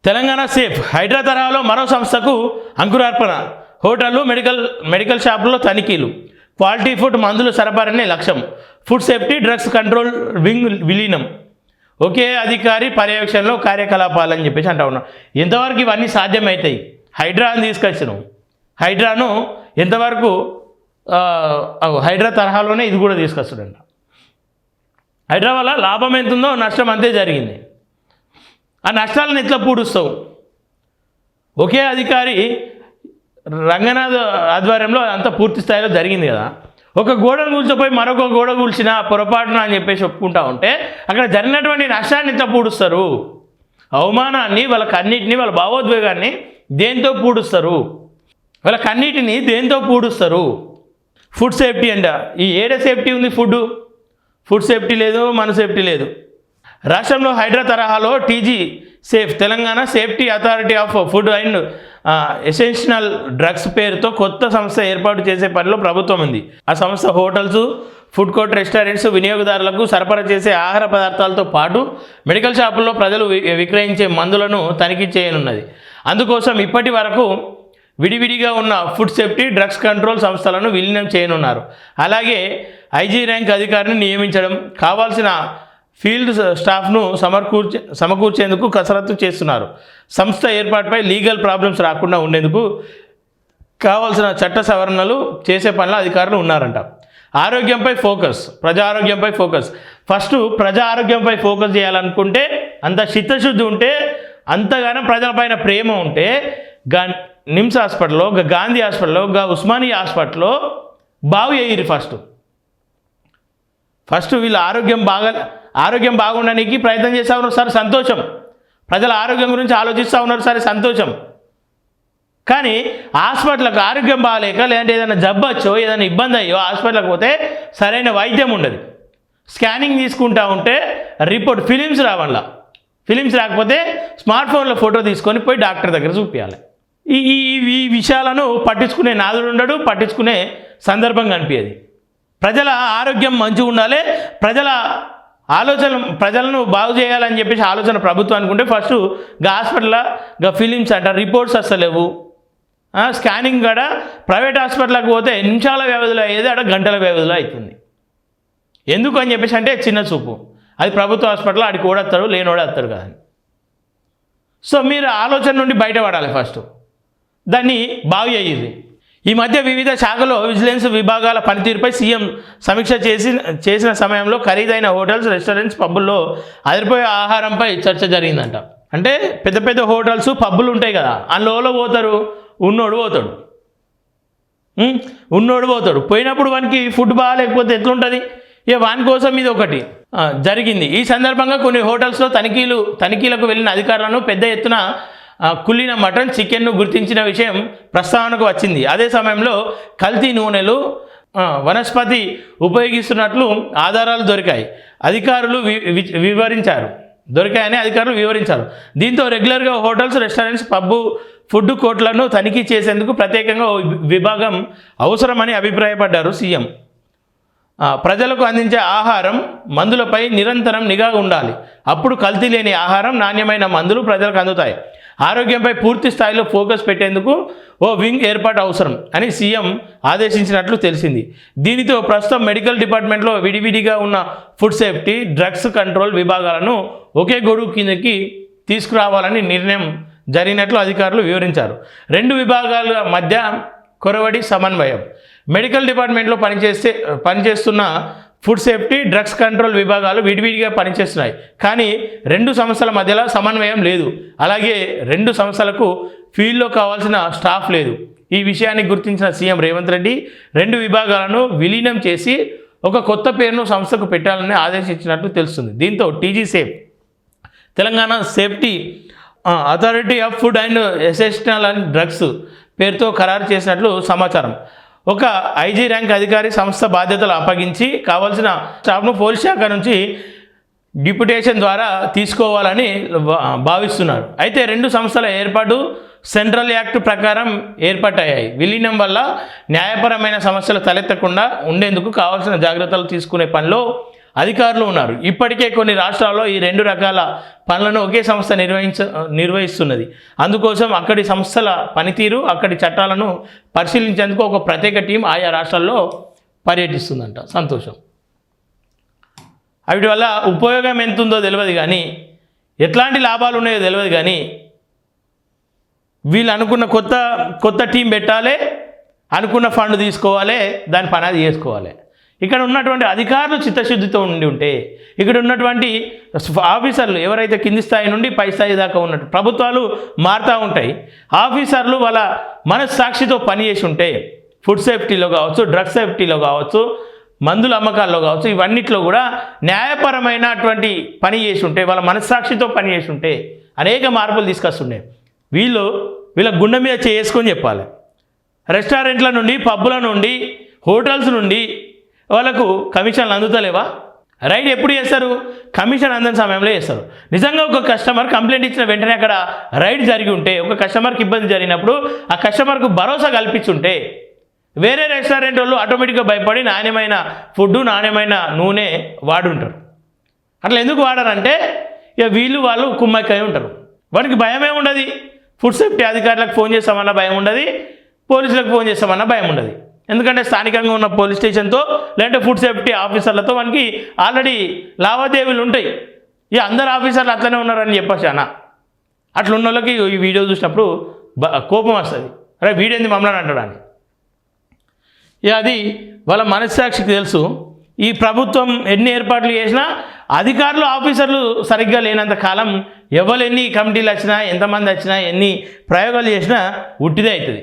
Telangana safe Hydraa తరహాలో మరో సంస్థకు అంకురార్పణ. హోటళ్లు, మెడికల్ షాపుల్లో తనిఖీలు. క్వాలిటీ ఫుడ్ మందులు సరఫరానే లక్ష్యం. Food safety drugs control wing విలీనం. ఒకే అధికారి పర్యవేక్షణలో కార్యకలాపాలు అని చెప్పేసి అంటా ఉన్నాం. ఎంతవరకు ఇవన్నీ సాధ్యమవుతాయి? హైడ్రాను తీసుకొచ్చినాం. హైడ్రాను ఎంతవరకు హైడ్రా తరహాలోనే ఇది కూడా తీసుకొస్తాడంట. హైడ్రా వల్ల లాభం ఎంత ఉందో నష్టం అంతే జరిగింది. ఆ నష్టాలను ఎట్లా పూడుస్తావు? ఒకే అధికారి రంగనాథ్ ఆధ్వర్యంలో అంతా పూర్తి స్థాయిలో జరిగింది కదా. ఒక గోడను కూల్చిపోయి మరొక గోడ కూల్చిన పొరపాటున అని చెప్పేసి ఒప్పుకుంటా ఉంటే అక్కడ జరిగినటువంటి నష్టాన్ని ఎట్లా పూడుస్తారు? అవమానాన్ని, వాళ్ళకన్నిటిని, వాళ్ళ భావోద్వేగాన్ని దేంతో పూడుస్తారు? వాళ్ళకన్నిటిని దేంతో పూడుస్తారు? ఫుడ్ సేఫ్టీ అంట. ఈ ఏడే సేఫ్టీ ఉంది? ఫుడ్ సేఫ్టీ లేదు, మన సేఫ్టీ లేదు. రాష్ట్రంలో హైడ్రా తరహాలో TG safe Telangana safety authority of food and essential drugs పేరుతో కొత్త సంస్థ ఏర్పాటు చేసే పనిలో ప్రభుత్వం ఉంది. ఆ సంస్థ హోటల్స్, ఫుడ్ కోర్ట్, రెస్టారెంట్స్ వినియోగదారులకు సరఫరా చేసే ఆహార పదార్థాలతో పాటు మెడికల్ షాపుల్లో ప్రజలు విక్రయించే మందులను తనిఖీ చేయనున్నది. అందుకోసం ఇప్పటి వరకు విడివిడిగా ఉన్న ఫుడ్ సేఫ్టీ, డ్రగ్స్ కంట్రోల్ సంస్థలను విలీనం చేయనున్నారు. అలాగే ఐజీ ర్యాంక్ అధికారిని నియమించడం, కావాల్సిన ఫీల్డ్ స్టాఫ్ను సమకూర్చేందుకు కసరత్తు చేస్తున్నారు. సంస్థ ఏర్పాటుపై లీగల్ ప్రాబ్లమ్స్ రాకుండా ఉండేందుకు కావాల్సిన చట్ట సవరణలు చేసే పనిలో అధికారులు ఉన్నారంట. ఆరోగ్యంపై ఫోకస్, ప్రజా ఆరోగ్యంపై ఫోకస్. ఫస్ట్ ప్రజా ఆరోగ్యంపై ఫోకస్ చేయాలనుకుంటే, అంత చిత్తశుద్ధి ఉంటే, అంతగానో ప్రజలపైన ప్రేమ ఉంటే నిమ్స్ హాస్పిటల్లో, గాంధీ హాస్పిటల్లో, ఉస్మానియా హాస్పిటల్లో బాగు చేయరు. ఫస్ట్ వీళ్ళు ఆరోగ్యం బాగుండడానికి ప్రయత్నం చేస్తూ ఉన్నారు. సరే సంతోషం, ప్రజల ఆరోగ్యం గురించి ఆలోచిస్తూ ఉన్నారు, సరే సంతోషం. కానీ హాస్పిటల్కి ఆరోగ్యం బాగాలేక, లేదంటే ఏదైనా జబ్బచ్చో, ఏదైనా ఇబ్బంది అయ్యో హాస్పిటల్కి పోతే సరైన వైద్యం ఉండదు. స్కానింగ్ తీసుకుంటా ఉంటే రిపోర్ట్ ఫిలిమ్స్ రావాల. ఫిలిమ్స్ రాకపోతే స్మార్ట్ ఫోన్లో ఫోటో తీసుకొని పోయి డాక్టర్ దగ్గర చూపించాలి. ఈ విషయాలను పట్టించుకునే నాదుడు ఉండడు, పట్టించుకునే సందర్భం కనిపించేది. ప్రజల ఆరోగ్యం మంచిగా ఉండాలి, ప్రజలను బాగు చేయాలని చెప్పేసి ఆలోచన ప్రభుత్వం అనుకుంటే ఫస్ట్ హాస్పిటల్లో ఫిలిమ్స్ అంట, రిపోర్ట్స్ వస్తలేవు. స్కానింగ్ కూడా ప్రైవేట్ హాస్పిటల్కి పోతే నిమిషాల వ్యవధిలో అయ్యేది ఆడ గంటల వ్యవధిలో అవుతుంది. ఎందుకు అని చెప్పేసి అంటే చిన్న చూపు. అది ప్రభుత్వ హాస్పిటల్, ఆడికి ఓడతాడు, లేనోడే వస్తాడు కదా. సో మీరు ఆలోచన నుండి బయటపడాలి. ఫస్ట్ దాన్ని బాగు చేయాలి. ఈ మధ్య వివిధ శాఖలో విజిలెన్స్ విభాగాల పనితీరుపై సీఎం సమీక్ష చేసిన సమయంలో ఖరీదైన హోటల్స్, రెస్టారెంట్స్, పబ్బుల్లో అదిరిపోయే ఆహారంపై చర్చ జరిగిందంట. అంటే పెద్ద పెద్ద హోటల్స్, పబ్బులు ఉంటాయి కదా, అందులో పోతారు, ఉన్నోడు పోతాడు. పోయినప్పుడు వానికి ఫుడ్ బాగాలేకపోతే ఎట్లుంటుంది? వాని కోసం ఇది ఒకటి జరిగింది. ఈ సందర్భంగా కొన్ని హోటల్స్లో తనిఖీలకు వెళ్ళిన అధికారులను పెద్ద ఎత్తున కుళ్ళిన మటన్, చికెన్ను గుర్తించిన విషయం ప్రస్తావనకు వచ్చింది. అదే సమయంలో కల్తీ నూనెలు, వనస్పతి ఉపయోగిస్తున్నట్లు ఆధారాలు దొరికాయని అధికారులు వివరించారు. దీంతో రెగ్యులర్గా హోటల్స్, రెస్టారెంట్స్, ఫుడ్ కోర్టులను తనిఖీ చేసేందుకు ప్రత్యేకంగా విభాగం అవసరమని అభిప్రాయపడ్డారు సీఎం. ప్రజలకు అందించే ఆహారం, మందులపై నిరంతరం నిఘా ఉండాలి. అప్పుడు కల్తీ లేని ఆహారం, నాణ్యమైన మందులు ప్రజలకు అందుతాయి. ఆరోగ్యంపై పూర్తి స్థాయిలో ఫోకస్ పెట్టేందుకు ఓ వింగ్ ఏర్పాటు అవసరం అని సీఎం ఆదేశించినట్లు తెలిసింది. దీనితో ప్రస్తుతం మెడికల్ డిపార్ట్మెంట్లో విడివిడిగా ఉన్న ఫుడ్ సేఫ్టీ, డ్రగ్స్ కంట్రోల్ విభాగాలను ఒకే గొడుగు కిందకి తీసుకురావాలని నిర్ణయం జరిగినట్లు అధికారులు వివరించారు. రెండు విభాగాల మధ్య కొరవడి సమన్వయం. మెడికల్ డిపార్ట్మెంట్లో పనిచేస్తున్న ఫుడ్ సేఫ్టీ, డ్రగ్స్ కంట్రోల్ విభాగాలు విడివిడిగా పనిచేస్తున్నాయి. కానీ రెండు సంస్థల మధ్యలో సమన్వయం లేదు. అలాగే రెండు సంస్థలకు ఫీల్డ్లో కావాల్సిన స్టాఫ్ లేదు. ఈ విషయాన్ని గుర్తించిన సీఎం రేవంత్ రెడ్డి రెండు విభాగాలను విలీనం చేసి ఒక కొత్త పేరును సంస్థకు పెట్టాలని ఆదేశించినట్లు తెలుస్తుంది. దీంతో TG safe Telangana safety authority of food and essential drugs పేరుతో ఖరారు చేసినట్లు సమాచారం. ఒక ఐజీ ర్యాంక్ అధికారి సంస్థ బాధ్యతలు అప్పగించి కావాల్సిన స్టాఫ్ను పోలీస్ శాఖ నుంచి డిప్యుటేషన్ ద్వారా తీసుకోవాలని భావిస్తున్నారు. అయితే రెండు సంస్థల ఏర్పాటు సెంట్రల్ యాక్ట్ ప్రకారం ఏర్పాటయ్యాయి. విలీనం వల్ల న్యాయపరమైన సమస్యలు తలెత్తకుండా ఉండేందుకు కావాల్సిన జాగ్రత్తలు తీసుకునే పనిలో అధికారులు ఉన్నారు. ఇప్పటికే కొన్ని రాష్ట్రాల్లో ఈ 2 రకాల పనులను ఒకే సంస్థ నిర్వహిస్తున్నది. అందుకోసం అక్కడి సంస్థల పనితీరు, అక్కడి చట్టాలను పరిశీలించేందుకు ఒక ప్రత్యేక టీం ఆయా రాష్ట్రాల్లో పర్యటిస్తుందంట. సంతోషం. వీటి వల్ల ఉపయోగం ఎంత ఉందో తెలియదు కానీ, ఎట్లాంటి లాభాలు ఉన్నాయో తెలియదు కానీ, వీళ్ళు అనుకున్న కొత్త టీం పెట్టాలి, అనుకున్న ఫండ్ తీసుకోవాలి, దాని పని అది చేసుకోవాలి. ఇక్కడ ఉన్నటువంటి అధికారులు చిత్తశుద్ధితో ఉంటే, ఇక్కడ ఉన్నటువంటి ఆఫీసర్లు ఎవరైతే కింది స్థాయి నుండి పై స్థాయి దాకా ఉన్నట్టు, ప్రభుత్వాలు మారుతూ ఉంటాయి, ఆఫీసర్లు వాళ్ళ మనస్సాక్షితో పనిచేసి ఉంటే, ఫుడ్ సేఫ్టీలో కావచ్చు, డ్రగ్ సేఫ్టీలో కావచ్చు, మందుల అమ్మకాల్లో కావచ్చు, ఇవన్నిట్లో కూడా న్యాయపరమైనటువంటి పని చేసి ఉంటే, వాళ్ళ మనస్సాక్షితో పని చేసి ఉంటే అనేక మార్పులు తీసుకొస్తుండే. వీళ్ళ గుండె మీద చేసుకొని చెప్పాలి. రెస్టారెంట్ల నుండి, పబ్బుల నుండి, హోటల్స్ నుండి వాళ్ళకు కమిషన్లు అందుతలేవా? రైడ్ ఎప్పుడు చేస్తారు? కమిషన్ అందని సమయంలో చేస్తారు. నిజంగా ఒక కస్టమర్ కంప్లైంట్ ఇచ్చిన వెంటనే అక్కడ రైడ్ జరిగి ఉంటే, ఒక కస్టమర్కి ఇబ్బంది జరిగినప్పుడు ఆ కస్టమర్కు భరోసా కల్పించుంటే, వేరే రెస్టారెంట్ వాళ్ళు ఆటోమేటిక్గా భయపడి నాణ్యమైన ఫుడ్, నాణ్యమైన నూనె వాడుంటారు. అట్లా ఎందుకు వాడారంటే ఇక వాళ్ళు కుమ్మక్కై ఉంటారు. వాడికి భయమే ఉండదు. ఫుడ్ సేఫ్టీ అధికారులకు ఫోన్ చేస్తామన్నా భయం ఉండదు, పోలీసులకు ఫోన్ చేస్తామన్నా భయం ఉండదు. ఎందుకంటే స్థానికంగా ఉన్న పోలీస్ స్టేషన్తో లేదంటే ఫుడ్ సేఫ్టీ ఆఫీసర్లతో మనకి ఆల్రెడీ లావాదేవీలు ఉంటాయి. ఇక అందరు ఆఫీసర్లు అట్లనే ఉన్నారని చెప్పొచ్చానా? అట్లా ఉన్న వాళ్ళకి ఈ వీడియో చూసినప్పుడు కోపం వస్తుంది, అరే వీడేంది మమ్మల్ని అంటాడని. ఇక అది వాళ్ళ మనస్సాక్షికి తెలుసు. ఈ ప్రభుత్వం ఎన్ని ఏర్పాట్లు చేసినా అధికారులు, ఆఫీసర్లు సరిగ్గా లేనంత కాలం ఎవరు ఎన్ని కమిటీలు వచ్చినా, ఎంతమంది వచ్చినా, ఎన్ని ప్రయోగాలు చేసినా ఉట్టిదే అవుతుంది.